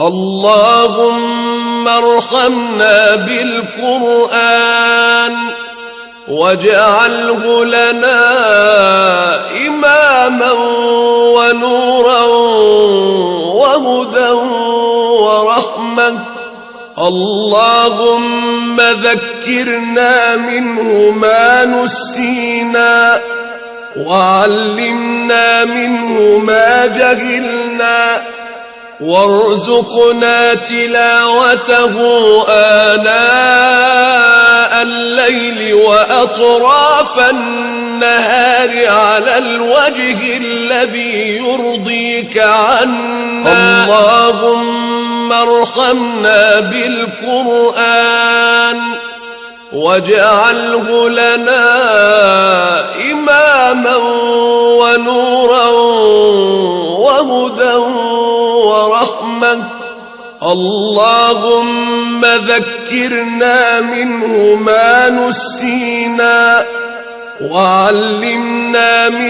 اللهم ارحمنا بالقرآن واجعله لنا إماما ونورا وهدى ورحمة. اللهم ذكرنا منه ما نسينا وعلمنا منه ما جهلنا وارزقنا تلاوته آناء الليل وأطراف النهار على الوجه الذي يرضيك عنا. اللهم ارحمنا بالقرآن واجعله لنا إماما ونورا وهدى ورحمة. اللهم ذكرنا منه ما نسينا وعلمنا منه